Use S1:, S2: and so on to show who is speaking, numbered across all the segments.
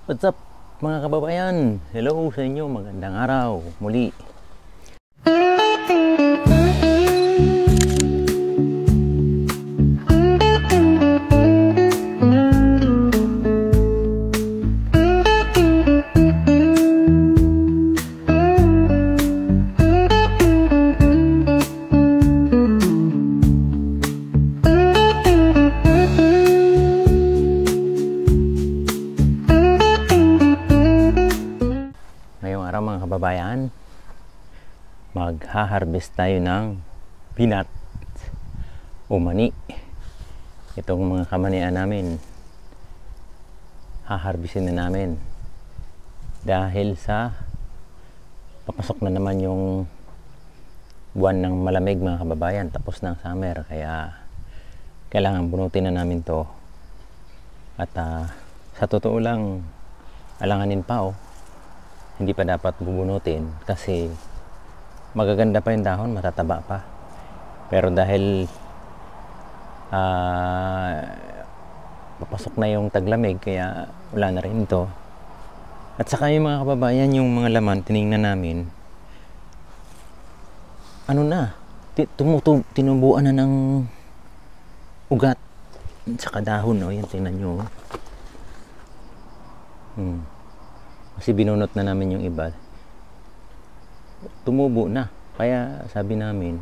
S1: What's up mga kababayan? Hello sa inyo, magandang araw muli. Ngayong araw mga kababayan, magha-harvest tayo ng peanut o mani. Itong mga kamanian namin, haharvestin na namin dahil sa papasok na naman yung buwan ng malamig mga kababayan, tapos ng summer, kaya kailangan bunutin na namin to. At sa totoo lang, alanganin pa hindi pa dapat bubunutin kasi magaganda pa yung dahon, matataba pa. Pero dahil papasok na yung taglamig, kaya wala na rin ito. At saka yung mga kababayan, yung mga laman tiningnan namin, ano na, tinubuan na ng ugat. At saka dahon, yan tingnan nyo. Kasi binunot na namin yung iba, tumubo na. Kaya sabi namin,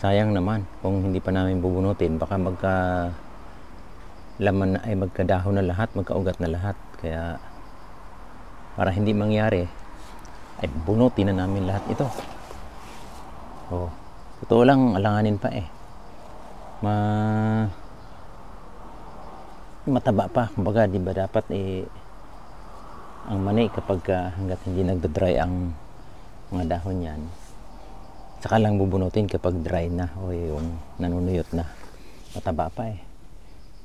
S1: sayang naman kung hindi pa namin bubunutin, baka magka laman na, ay magkadahon na lahat, magkaugat na lahat. Kaya para hindi mangyari, ay bunutin na namin lahat ito. Totoo lang, alanganin pa mataba pa. Kumbaga, di ba dapat ang mani kapag hanggat hindi nagdo-dry ang mga dahon yan, saka lang bubunutin kapag dry na o yung nanunuyot na, mataba pa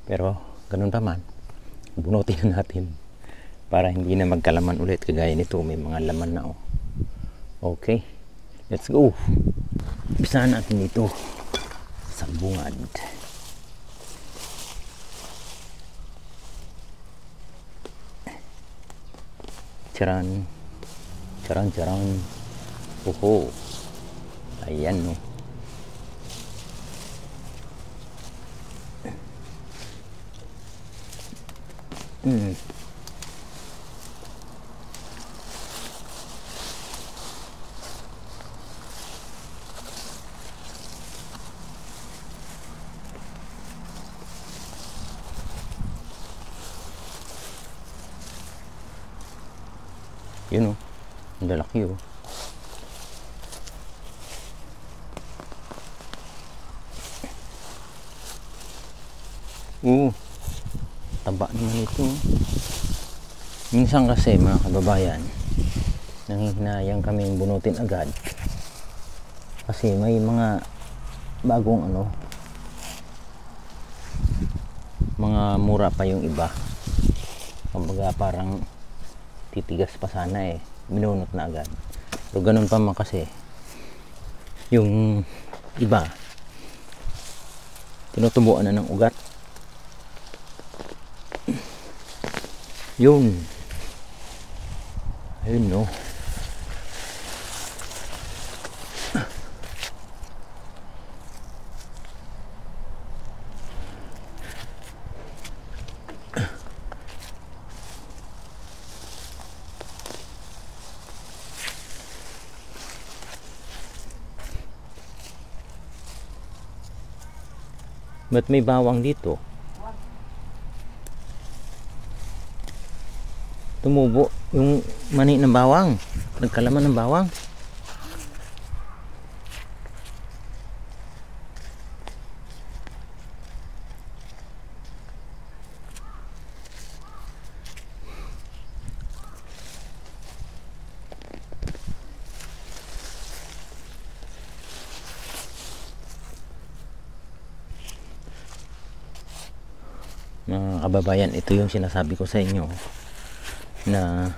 S1: pero ganun pa man, bunutin na natin para hindi na magkalaman ulit kagaya nito, may mga laman na Okay, let's go. Umpisahan natin dito sa bungad. Charan, charan, charan. Oho, ayan no. Yun ang lalaki taba naman ito. Minsan kasi mga kababayan, nanghihinayang kaming bunutin agad kasi may mga bagong mga mura pa yung iba. Kumbaga parang titigas pa sana binunot na agad. Pero ganun pa man kasi yung iba tinutubuan na ng ugat. Ayun no. Ba't may bawang dito? Tumubo yung mani ng bawang, nagkalaman ng bawang. Mga kababayan, ito yung sinasabi ko sa inyo na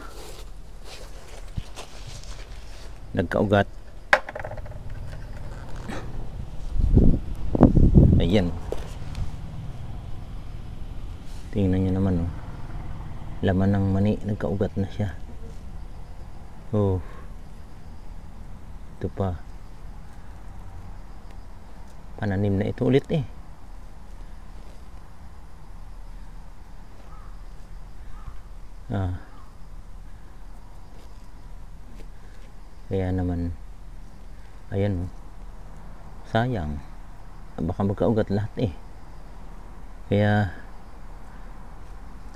S1: nagkaugat. Ayan, tingnan nyo naman laman ng mani, nagkaugat na siya. Oh, ito pa, pananim na ito ulit eh. Kaya naman, ayan oh, sayang, baka magkaugat lahat eh. Kaya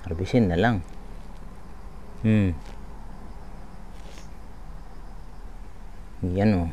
S1: harbisin na lang. Yan oh.